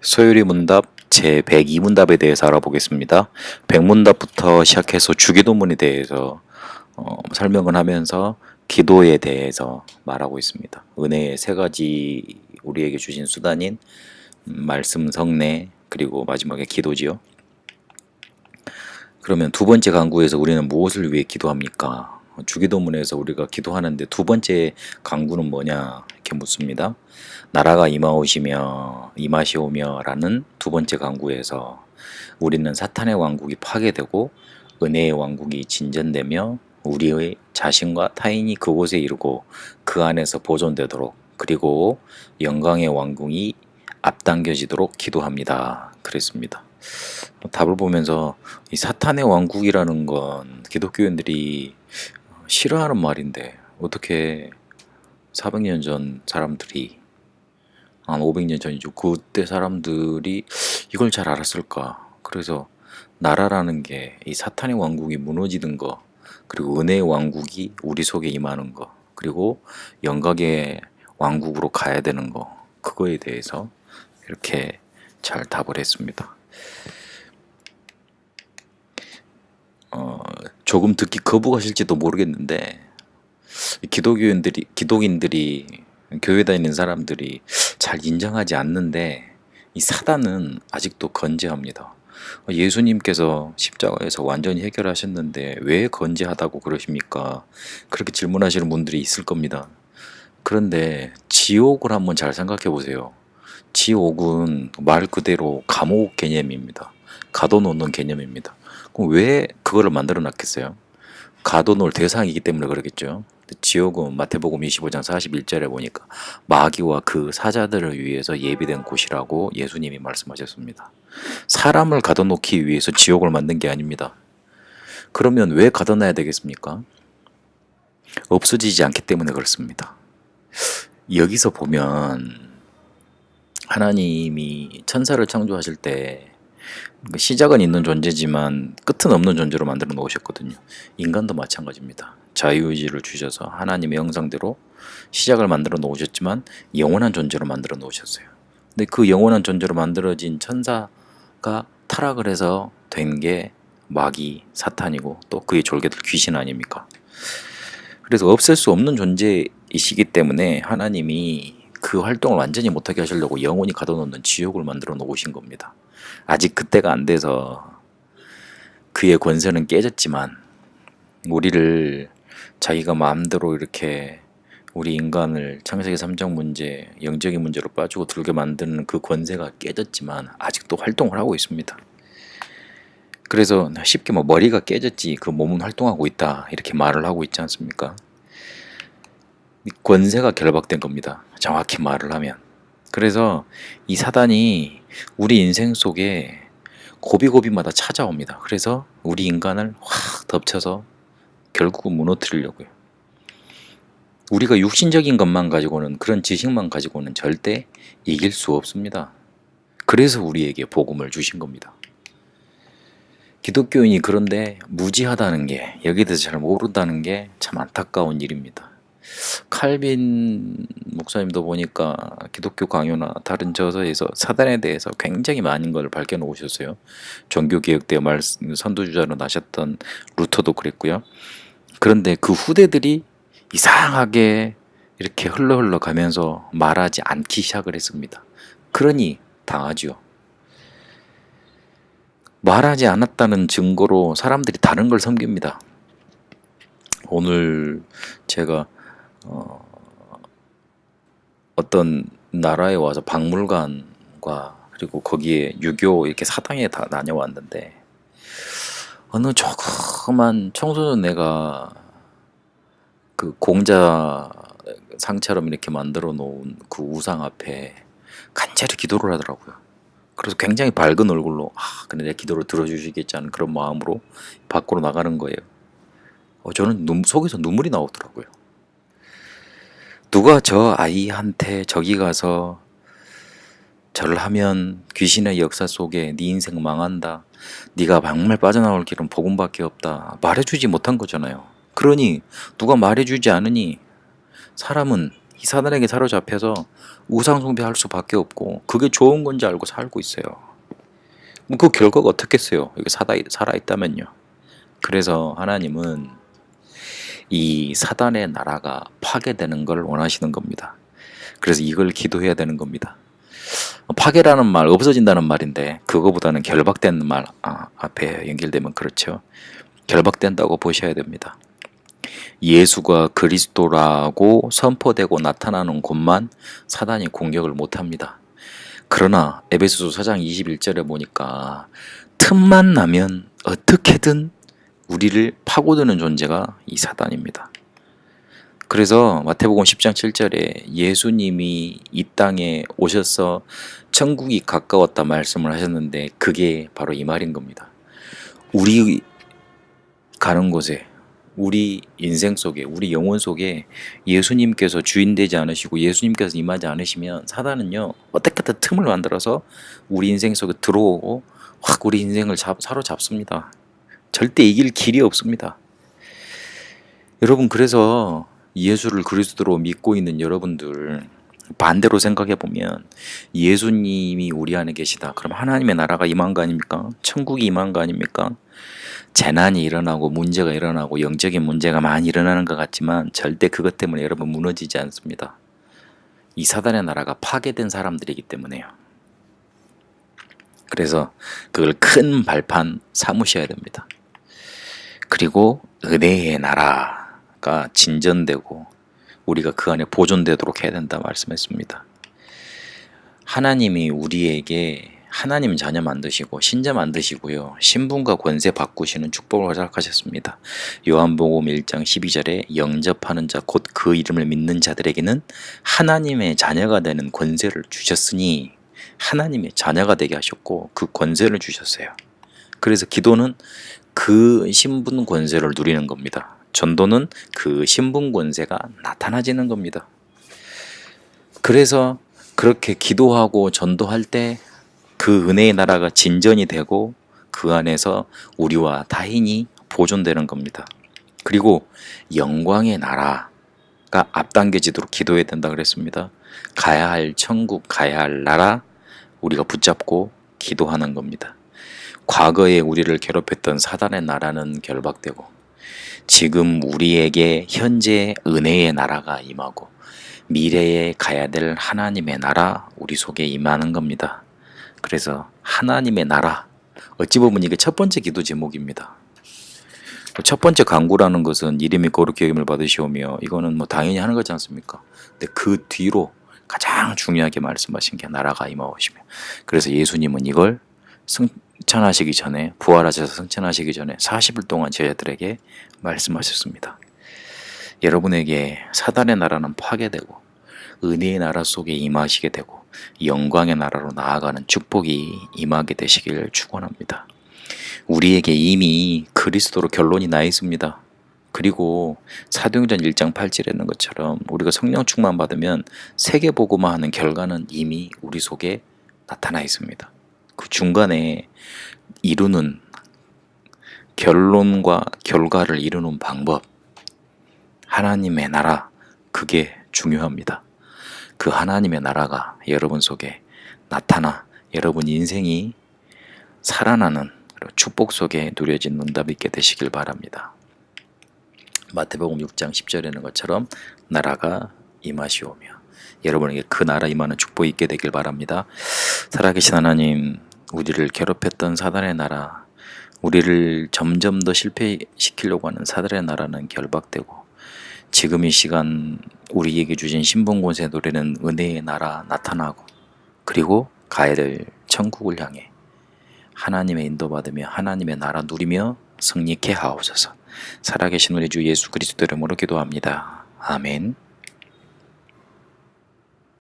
소요리 문답 제102문답에 대해서 알아보겠습니다. 100문답부터 시작해서 주기도문에 대해서 설명을 하면서 기도에 대해서 말하고 있습니다. 은혜의 세 가지 우리에게 주신 수단인 말씀, 성례, 그리고 마지막에 기도지요. 그러면 두 번째 강구에서 우리는 무엇을 위해 기도합니까? 주기도문에서 우리가 기도하는데 두 번째 강구는 뭐냐 이렇게 묻습니다. 나라가 임하시오며 라는 두 번째 강구에서 우리는 사탄의 왕국이 파괴되고 은혜의 왕국이 진전되며 우리의 자신과 타인이 그곳에 이르고 그 안에서 보존되도록, 그리고 영광의 왕국이 앞당겨지도록 기도합니다. 그랬습니다. 답을 보면서 이 사탄의 왕국이라는 건 기독교인들이 싫어하는 말인데 어떻게 400년 전 사람들이, 한 500년 전이죠, 그때 사람들이 이걸 잘 알았을까? 그래서 나라라는 게 이 사탄의 왕국이 무너지는 거, 그리고 은혜의 왕국이 우리 속에 임하는 거, 그리고 영광의 왕국으로 가야 되는 거, 그거에 대해서 이렇게 잘 답을 했습니다. 조금 듣기 거부가실지도 모르겠는데 기독인들이 교회 다니는 사람들이 잘 인정하지 않는데 이 사단은 아직도 건재합니다. 예수님께서 십자가에서 완전히 해결하셨는데 왜 건재하다고 그러십니까? 그렇게 질문하시는 분들이 있을 겁니다. 그런데 지옥을 한번 잘 생각해 보세요. 지옥은 말 그대로 감옥 개념입니다. 가둬놓는 개념입니다. 그럼 왜 그거를 만들어 놨겠어요? 가둬놓을 대상이기 때문에 그러겠죠. 지옥은 마태복음 25장 41절에 보니까 마귀와 그 사자들을 위해서 예비된 곳이라고 예수님이 말씀하셨습니다. 사람을 가둬놓기 위해서 지옥을 만든 게 아닙니다. 그러면 왜 가둬놔야 되겠습니까? 없어지지 않기 때문에 그렇습니다. 여기서 보면 하나님이 천사를 창조하실 때 시작은 있는 존재지만 끝은 없는 존재로 만들어 놓으셨거든요. 인간도 마찬가지입니다. 자유의지를 주셔서 하나님의 형상대로 시작을 만들어 놓으셨지만 영원한 존재로 만들어 놓으셨어요. 근데 그 영원한 존재로 만들어진 천사가 타락을 해서 된 게 마귀, 사탄이고 또 그의 졸개들 귀신 아닙니까? 그래서 없앨 수 없는 존재이시기 때문에 하나님이 그 활동을 완전히 못하게 하시려고 영원히 가둬놓는 지옥을 만들어 놓으신 겁니다. 아직 그때가 안 돼서 그의 권세는 깨졌지만 우리를 자기가 마음대로 이렇게 우리 인간을 창세기 3장 문제, 영적인 문제로 빠지고 들게 만드는 그 권세가 깨졌지만 아직도 활동을 하고 있습니다. 그래서 쉽게 머리가 깨졌지 그 몸은 활동하고 있다 이렇게 말을 하고 있지 않습니까? 권세가 결박된 겁니다. 정확히 말을 하면. 그래서 이 사단이 우리 인생 속에 고비고비마다 찾아옵니다. 그래서 우리 인간을 확 덮쳐서 결국은 무너뜨리려고요. 우리가 육신적인 것만 가지고는, 그런 지식만 가지고는 절대 이길 수 없습니다. 그래서 우리에게 복음을 주신 겁니다. 기독교인이 그런데 무지하다는 게, 여기에 대해서 잘 모른다는 게 참 안타까운 일입니다. 칼빈 목사님도 보니까 기독교 강요나 다른 저서에서 사단에 대해서 굉장히 많은 걸 밝혀놓으셨어요. 종교개혁대 선두주자로 나셨던 루터도 그랬고요. 그런데 그 후대들이 이상하게 이렇게 흘러 가면서 말하지 않기 시작을 했습니다. 그러니 당하지요. 말하지 않았다는 증거로 사람들이 다른 걸 섬깁니다. 오늘 제가 어떤 나라에 와서 박물관과 그리고 거기에 유교 이렇게 사당에 다 다녀왔는데 어느 조그만 청소년 애가 그 공자 상처럼 이렇게 만들어 놓은 그 우상 앞에 간절히 기도를 하더라고요. 그래서 굉장히 밝은 얼굴로 근데 내 기도를 들어주시겠지 하는 그런 마음으로 밖으로 나가는 거예요. 저는 속에서 눈물이 나오더라고요. 누가 저 아이한테 저기 가서 절을 하면 귀신의 역사 속에 네 인생 망한다, 네가 정말 빠져나올 길은 복음밖에 없다 말해주지 못한 거잖아요. 그러니 누가 말해주지 않으니 사람은 이 사단에게 사로잡혀서 우상 숭배할 수밖에 없고 그게 좋은 건지 알고 살고 있어요. 그 결과가 어떻겠어요? 이게 살아있다면요. 그래서 하나님은 이 사단의 나라가 파괴되는 걸 원하시는 겁니다. 그래서 이걸 기도해야 되는 겁니다. 파괴라는 말, 없어진다는 말인데 그거보다는 결박된 말 앞에 연결되면 그렇죠. 결박된다고 보셔야 됩니다. 예수가 그리스도라고 선포되고 나타나는 곳만 사단이 공격을 못합니다. 그러나 에베소서 4장 21절에 보니까 틈만 나면 어떻게든 우리를 파고드는 존재가 이 사단입니다. 그래서 마태복음 10장 7절에 예수님이 이 땅에 오셔서 천국이 가까웠다 말씀을 하셨는데 그게 바로 이 말인 겁니다. 우리 가는 곳에, 우리 인생 속에, 우리 영혼 속에 예수님께서 주인되지 않으시고 예수님께서 임하지 않으시면 사단은요 어떻게든 틈을 만들어서 우리 인생 속에 들어오고 확 우리 인생을 사로잡습니다. 절대 이길 길이 없습니다. 여러분, 그래서 예수를 그리스도로 믿고 있는 여러분들 반대로 생각해 보면 예수님이 우리 안에 계시다. 그럼 하나님의 나라가 임한 거 아닙니까? 천국이 임한 거 아닙니까? 재난이 일어나고 문제가 일어나고 영적인 문제가 많이 일어나는 것 같지만 절대 그것 때문에 여러분 무너지지 않습니다. 이 사단의 나라가 파괴된 사람들이기 때문에요. 그래서 그걸 큰 발판 삼으셔야 됩니다. 그리고 은혜의 나라가 진전되고 우리가 그 안에 보존되도록 해야 된다 말씀했습니다. 하나님이 우리에게 하나님 자녀 만드시고 신자 만드시고요. 신분과 권세 바꾸시는 축복을 허락하셨습니다. 요한복음 1장 12절에 영접하는 자 곧 그 이름을 믿는 자들에게는 하나님의 자녀가 되는 권세를 주셨으니 하나님의 자녀가 되게 하셨고 그 권세를 주셨어요. 그래서 기도는 그 신분 권세를 누리는 겁니다. 전도는 그 신분 권세가 나타나지는 겁니다. 그래서 그렇게 기도하고 전도할 때 그 은혜의 나라가 진전이 되고 그 안에서 우리와 다인이 보존되는 겁니다. 그리고 영광의 나라가 앞당겨지도록 기도해야 된다 그랬습니다. 가야 할 천국, 가야 할 나라 우리가 붙잡고 기도하는 겁니다. 과거에 우리를 괴롭혔던 사단의 나라는 결박되고 지금 우리에게 현재 은혜의 나라가 임하고 미래에 가야 될 하나님의 나라 우리 속에 임하는 겁니다. 그래서 하나님의 나라, 어찌 보면 이게 첫 번째 기도 제목입니다. 첫 번째 간구라는 것은 이름이 거룩히 여김을 받으시오며 이거는 뭐 당연히 하는 거지 않습니까? 근데 그 뒤로 가장 중요하게 말씀하신 게 나라가 임하오시며, 그래서 예수님은 이걸 승천하시기 전에, 부활하셔서 승천하시기 전에 40일 동안 제자들에게 말씀하셨습니다. 여러분에게 사단의 나라는 파괴되고 은혜의 나라 속에 임하시게 되고 영광의 나라로 나아가는 축복이 임하게 되시길 축원합니다. 우리에게 이미 그리스도로 결론이 나 있습니다. 그리고 사도행전 1장 8절에 있는 것처럼 우리가 성령 충만 받으면 세계복음화 하는 결과는 이미 우리 속에 나타나 있습니다. 그 중간에 이루는 결론과 결과를 이루는 방법, 하나님의 나라, 그게 중요합니다. 그 하나님의 나라가 여러분 속에 나타나 여러분 인생이 살아나는 축복 속에 누려진 응답이 있게 되시길 바랍니다. 마태복음 6장 10절에 있는 것처럼 나라가 임하시오며 여러분에게 그 나라 임하는 축복이 있게 되길 바랍니다. 살아계신 하나님, 우리를 괴롭혔던 사단의 나라, 우리를 점점 더 실패시키려고 하는 사단의 나라는 결박되고 지금 이 시간 우리에게 주신 신분권세 노래는 은혜의 나라 나타나고 그리고 가야 될 천국을 향해 하나님의 인도받으며 하나님의 나라 누리며 승리케 하옵소서. 살아계신 우리 주 예수 그리스도 이름으로 기도합니다. 아멘.